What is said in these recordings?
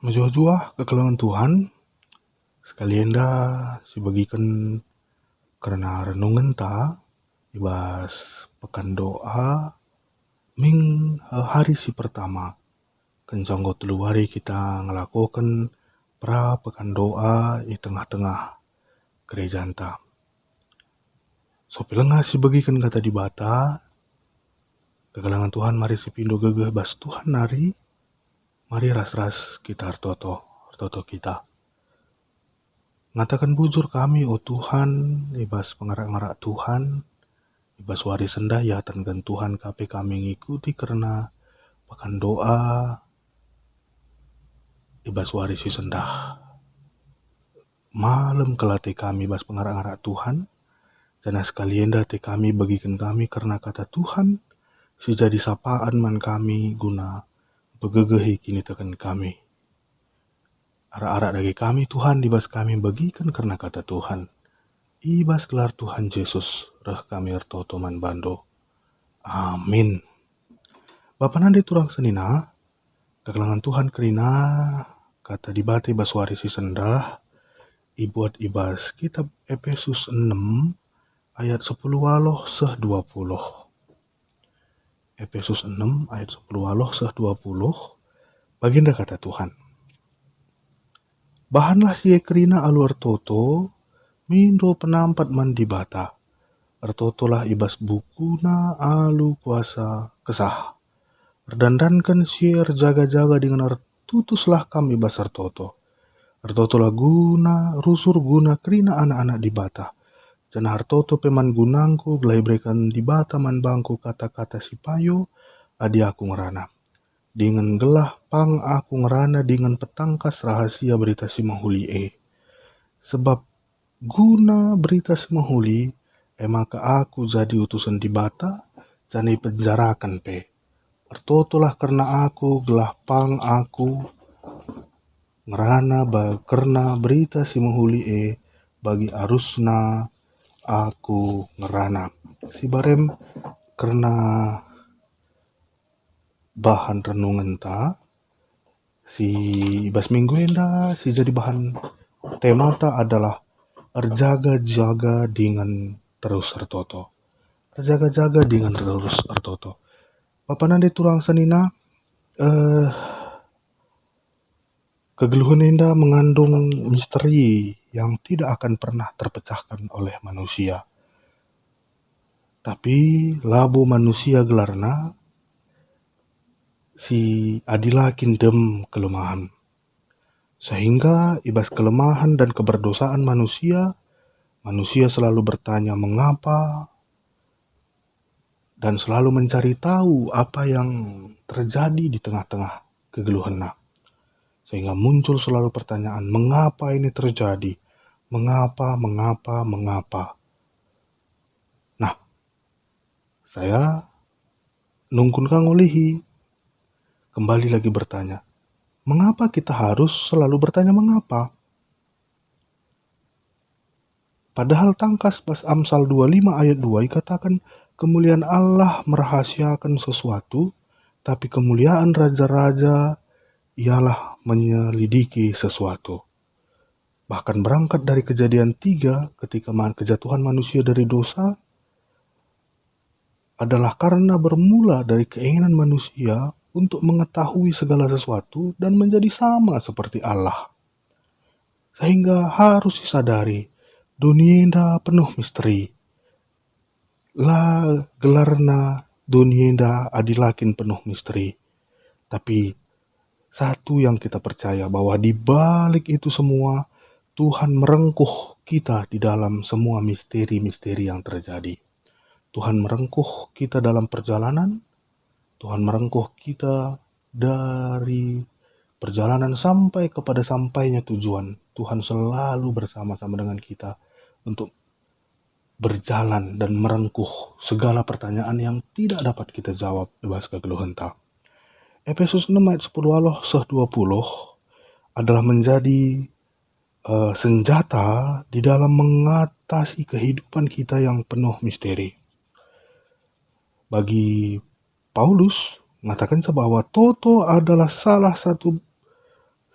Menjua-jua kekelangan Tuhan, sekalian dah sibagikan karena renungan ta, ibas pekan doa, hari si pertama. Kencanggo telu hari kita ngelakukan pekan doa di tengah-tengah gereja anta. So pilengah sibagikan kata di bata, kekelangan Tuhan mari si pindo gegeh bas Tuhan nari, mari ras-ras kita hartoto kita. Ngatakan bujur kami, oh Tuhan, ibas pengarak-ngarak Tuhan, ibas wari sendah ya tangan Tuhan kape kami ngikuti karena pakan doa, ibas wari si sendah. Malam kelate kami ibas pengarak-ngarak Tuhan, dan sekalian date kami bagikan kami karena kata Tuhan, si jadi sapaan man kami guna begegehi kini tekan kami. Arak-arak dari kami Tuhan ibas kami bagikan karena kata Tuhan. Ibas gelar Tuhan Yesus, reh kami ertoto man bando. Amin. Bapa nande turang senina, kekelangan Tuhan kerina, kata dibate baswari si sendah, ibuat ibas kitab Efesus 6, ayat 10 waloh seh 20. Efesus 6, ayat 10 waloh seh 20, baginda kata Tuhan. Bahanlah si kerina alu ertoto, mindo penampat man dibata. Ertotolah ibas bukuna alu kuasa kesah. Erdandankan sier jaga-jaga dengan ertutuslah kami basar toto. Ertotolah guna, rusur guna kerina anak-anak di bata. Jana hartoto peman gunangku, gelai berikan di bata man bangku kata-kata si payo, adi aku ngerana. Dengan gelah pang aku ngerana dengan petangkas rahasia berita si mahuli Sebab guna berita si mahuli, maka aku jadi utusan di bata, jani penjarakan pe. Ertotolah karena aku gelah pang aku ngerana karena berita si mahuli bagi arusna aku ngerana. Si barem karena bahan renungan ta, si ibas minggu enda si jadi bahan tema ta adalah erjaga-jaga dengan terus ertoto. Erjaga-jaga dengan terus ertoto. Bapak nande turang senina, kegeluhan enda mengandung misteri yang tidak akan pernah terpecahkan oleh manusia. Tapi labu manusia gelarna si adilakin dem kelemahan. Sehingga ibas kelemahan dan keberdosaan manusia selalu bertanya mengapa dan selalu mencari tahu apa yang terjadi di tengah-tengah kegeluhannya. Sehingga muncul selalu pertanyaan, mengapa ini terjadi? Mengapa? Nah, saya nungkun kang olihi, kembali lagi bertanya, mengapa kita harus selalu bertanya mengapa? Padahal tangkas pas Amsal 25 ayat 2 dikatakan, kemuliaan Allah merahasiakan sesuatu, tapi kemuliaan raja-raja ialah menyelidiki sesuatu. Bahkan berangkat dari Kejadian 3 ketika kejatuhan manusia dari dosa adalah karena bermula dari keinginan manusia untuk mengetahui segala sesuatu dan menjadi sama seperti Allah. Sehingga harus disadari, dunia indah penuh misteri. Gelarna dunia indah adilakin penuh misteri. Tapi satu yang kita percaya bahwa di balik itu semua Tuhan merengkuh kita di dalam semua misteri-misteri yang terjadi. Tuhan merengkuh kita dalam perjalanan, Tuhan merengkuh kita dari perjalanan sampai kepada sampainya tujuan. Tuhan selalu bersama-sama dengan kita untuk berjalan dan merengkuh segala pertanyaan yang tidak dapat kita jawab bebas kegeluhan ta. Efesus 6 ayat 10 Allah 20 adalah menjadi senjata di dalam mengatasi kehidupan kita yang penuh misteri. Bagi Paulus mengatakan bahwa toto adalah salah satu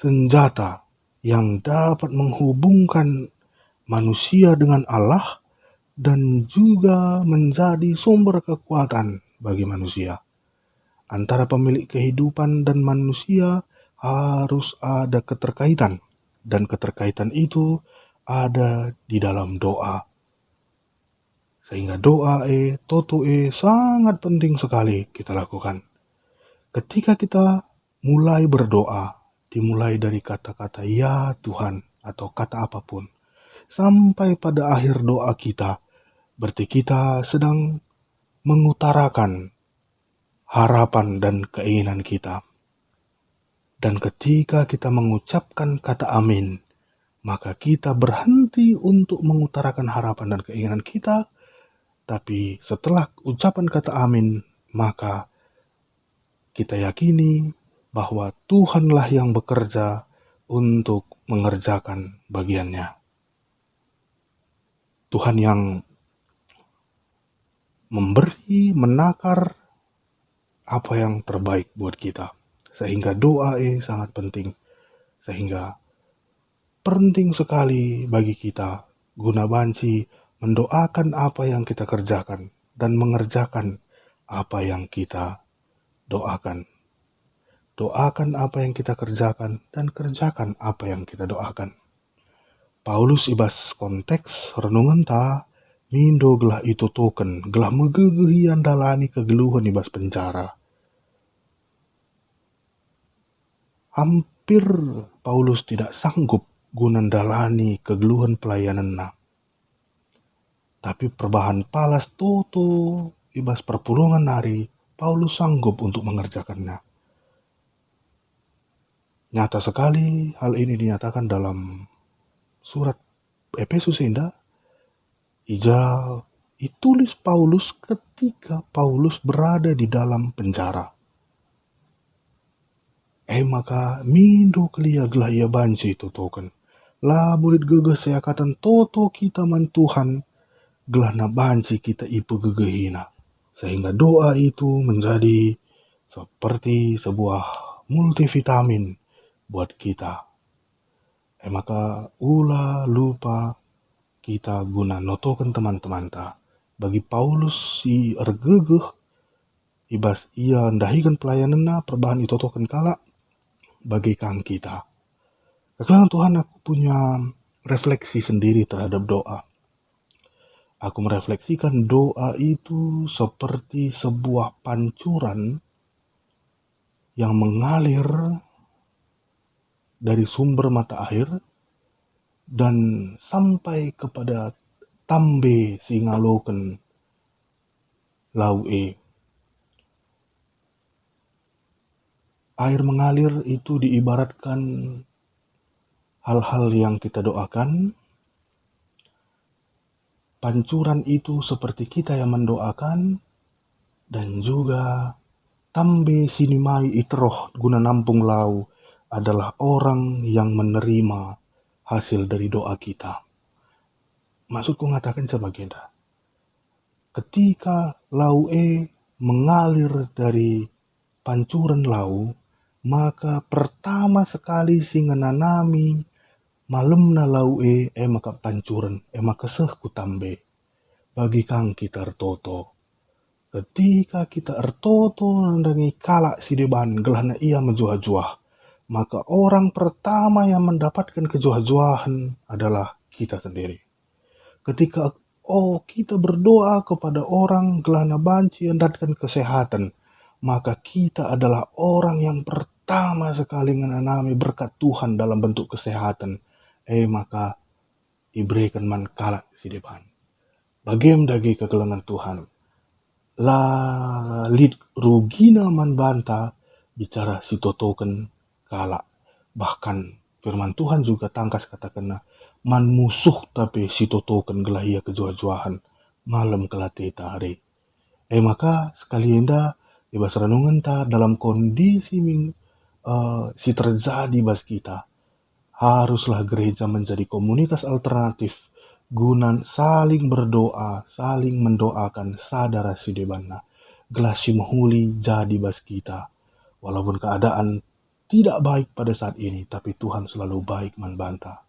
senjata yang dapat menghubungkan manusia dengan Allah dan juga menjadi sumber kekuatan bagi manusia. Antara pemilik kehidupan dan manusia harus ada keterkaitan, dan keterkaitan itu ada di dalam doa. Sehingga doa toto sangat penting sekali kita lakukan. Ketika kita mulai berdoa, dimulai dari kata-kata ya Tuhan atau kata apapun, sampai pada akhir doa kita, berarti kita sedang mengutarakan harapan dan keinginan kita. Dan ketika kita mengucapkan kata amin, maka kita berhenti untuk mengutarakan harapan dan keinginan kita. Tapi setelah ucapan kata amin, maka kita yakini bahwa Tuhanlah yang bekerja untuk mengerjakan bagiannya. Tuhan yang memberi, menakar apa yang terbaik buat kita. Sehingga doa sangat penting. Sehingga penting sekali bagi kita guna banci mendoakan apa yang kita kerjakan dan mengerjakan apa yang kita doakan. Doakan apa yang kita kerjakan dan kerjakan apa yang kita doakan. Paulus ibas konteks renungan ta mindo gelah itu token gelah megegehian dalani kegeluhan ibas penjara. Hampir Paulus tidak sanggup gunandalani kegeluhan pelayanannya. Tapi perbahan palas toto ibas perpulungan hari, Paulus sanggup untuk mengerjakannya. Nyata sekali hal ini dinyatakan dalam surat Efesus indah. Ditulis Paulus ketika Paulus berada di dalam penjara. Maka mindo kelia gelah ia banci itu token. Lah bulit gegeh seakatan toto kita man Tuhan gelah na banci kita ipu gegehina. Sehingga doa itu menjadi seperti sebuah multivitamin buat kita. Maka ulah lupa kita guna notokan teman-teman ta. Bagi Paulus si ergegeh ibas ia ndahikan pelayananna perbahan itu token kala bagi kang kita. Kekelangan Tuhan, aku punya refleksi sendiri terhadap doa. Aku merefleksikan doa itu seperti sebuah pancuran yang mengalir dari sumber mata air dan sampai kepada tambe singaloken laue. Air mengalir itu diibaratkan hal-hal yang kita doakan. Pancuran itu seperti kita yang mendoakan, dan juga tambe sinimai itroh guna nampung lau adalah orang yang menerima hasil dari doa kita. Maksudku mengatakan sebagainya. Ketika lau mengalir dari pancuran lau, maka pertama sekali singananami malemna lau maka pancuran maka sehku tambe bagi kang kita ertoto. Ketika kita ertoto nandangi kalak si deban gelahna ia menjuah-juah, maka orang pertama yang mendapatkan kejuah-juahan adalah kita sendiri. Ketika kita berdoa kepada orang gelahna banci yang datang kesehatan, maka kita adalah orang yang pertama sekali menanami berkat Tuhan dalam bentuk kesehatan. Maka diberikan man kalak si depan. Bagem dagi kegelangan Tuhan. Lid rugina man banta bicara si totoken kalak. Bahkan firman Tuhan juga tangkas katakan man musuh tapi si totoken gelah ia kejuah-juahan malam kelateta hari. Maka sekali enda ibas renungan ta dalam kondisi si terjadi bas kita, haruslah gereja menjadi komunitas alternatif guna saling berdoa, saling mendoakan sadara si debanna gelas si mahuli jadi bas kita. Walaupun keadaan tidak baik pada saat ini, tapi Tuhan selalu baik membantah.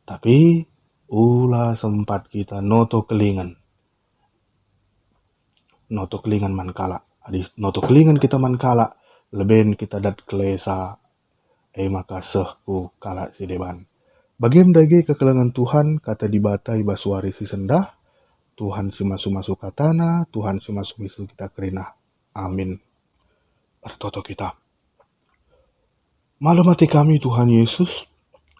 Tapi ulah sempat kita noto kelingan mankala. Adi noto kelingan kita mankala, leben kita dat kelesa, maka sehku kala si deban. Bagim dage kekelengan Tuhan kata dibatai basuari si sendah, Tuhan si masu-masu katana, Tuhan si masu-masu kita kerina. Amin. Bertoto kita. Malam hati kami Tuhan Yesus,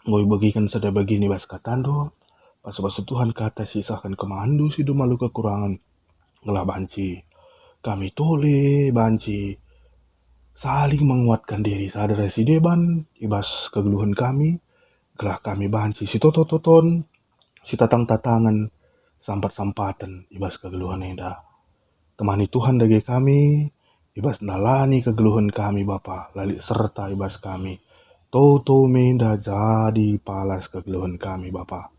ngoi bagikan sada begini bas katando, pas Tuhan kata sisahkan kemandu si malu kekurangan, ngelah banci. Kami tole banci, saling menguatkan diri sadar si deban, ibas kegeluhan kami, gelah kami banci si toton, si tatang-tatangan, sampat-sampatan, ibas kegeluhan enda. Temani Tuhan dage kami, ibas nalani kegeluhan kami Bapa, lali serta ibas kami. Toto menda jadi palas kegeluhan kami Bapa.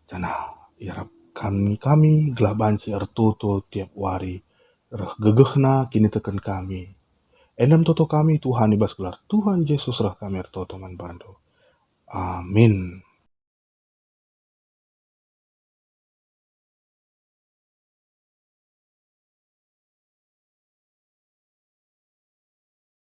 Jana, irap kami gelah banci ertoto tiap wari. Reh gegehna kini tekan kami. Endam toto kami Tuhan ibas gelar Tuhan Yesus rah kami ertoto man bando. Amin.